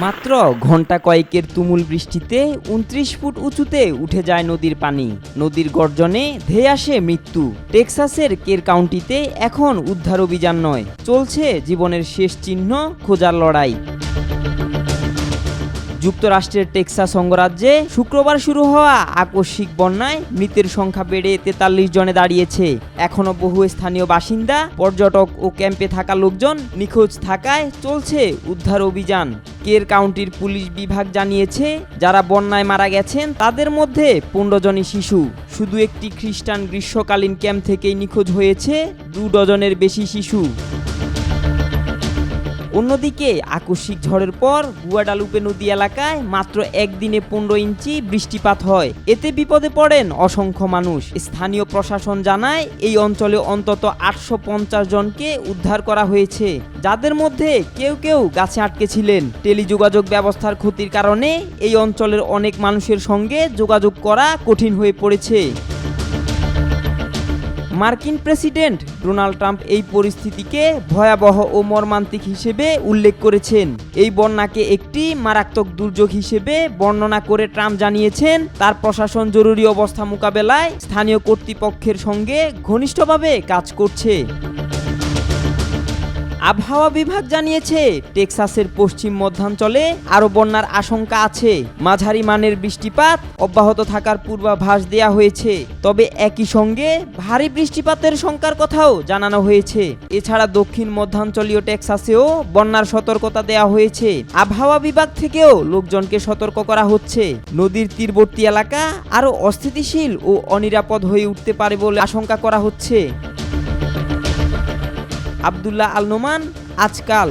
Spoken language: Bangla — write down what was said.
মাত্র ঘন্টা কয়েকের তুমুল বৃষ্টিতে ২৯ ফুট উঁচুতে উঠে যায় নদীর পানি। নদীর গর্জনে ধেয়ে আসে মৃত্যু। টেক্সাসের কের কাউন্টিতে এখন উদ্ধার অভিযান নয়, চলছে জীবনের শেষ চিহ্ন খোঁজার লড়াই। যুক্তরাষ্ট্রের টেক্সাস অঙ্গরাজ্যে শুক্রবার শুরু হওয়া আকস্মিক বন্যায় মৃতের সংখ্যা বেড়ে ৪৩ জনে দাঁড়িয়েছে। এখনও বহু স্থানীয় বাসিন্দা, পর্যটক ও ক্যাম্পে থাকা লোকজন নিখোঁজ থাকায় চলছে উদ্ধার অভিযান। কের কাউন্টির পুলিশ বিভাগ জানিয়েছে, যারা বন্যায় মারা গেছেন তাদের মধ্যে ১৫ জনই শিশু। শুধু একটি খ্রিস্টান গ্রীষ্মকালীন ক্যাম্প থেকেই নিখোঁজ হয়েছে ২ ডজনের বেশি শিশু। অন্যদিকে আকস্মিক ঝড়ের পর গুয়াডালুপে নদী এলাকায় মাত্র একদিনে ১৫ ইঞ্চি বৃষ্টিপাত হয়। এতে বিপদে পড়েন অসংখ্য মানুষ। স্থানীয় প্রশাসন জানায়, এই অঞ্চলে অন্তত ৮৫০ জনকে উদ্ধার করা হয়েছে, যাদের মধ্যে কেউ কেউ গাছে আটকে ছিলেন। টেলিযোগাযোগ ব্যবস্থার ক্ষতির কারণে এই অঞ্চলের অনেক মানুষের সঙ্গে যোগাযোগ করা কঠিন হয়ে পড়েছে। মার্কিন প্রেসিডেন্ট ডোনাল্ড ট্রাম্প এই পরিস্থিতিকে ভয়াবহ ও মর্মান্তিক হিসেবে উল্লেখ করেছেন। এই বন্যাকে একটি মারাত্মক দুর্যোগ হিসেবে বর্ণনা করে ট্রাম্প জানিয়েছেন, তার প্রশাসন জরুরি অবস্থা মোকাবেলায় স্থানীয় কর্তৃপক্ষের সঙ্গে ঘনিষ্ঠভাবে কাজ করছে। আবহাওয়া বিভাগ জানিয়েছে, টেক্সাসের পশ্চিম মধ্যাঞ্চলে আরও বন্যার আশঙ্কা আছে। মাঝারি মানের বৃষ্টিপাত অব্যাহত থাকার পূর্বাভাস দেয়া হয়েছে, তবে একই সঙ্গে ভারী বৃষ্টিপাতের শঙ্কার কথাও জানানো হয়েছে। এছাড়া দক্ষিণ মধ্যাঞ্চলীয় টেক্সাসেও বন্যার সতর্কতা দেয়া হয়েছে। আবহাওয়া বিভাগ থেকেও লোকজনকে সতর্ক করা হচ্ছে। নদীর তীরবর্তী এলাকা আরও অস্থিতিশীল ও অনিরাপদ হয়ে উঠতে পারে বলে আশঙ্কা করা হচ্ছে। আব্দুল্লাহ আল নোমান, আজকাল।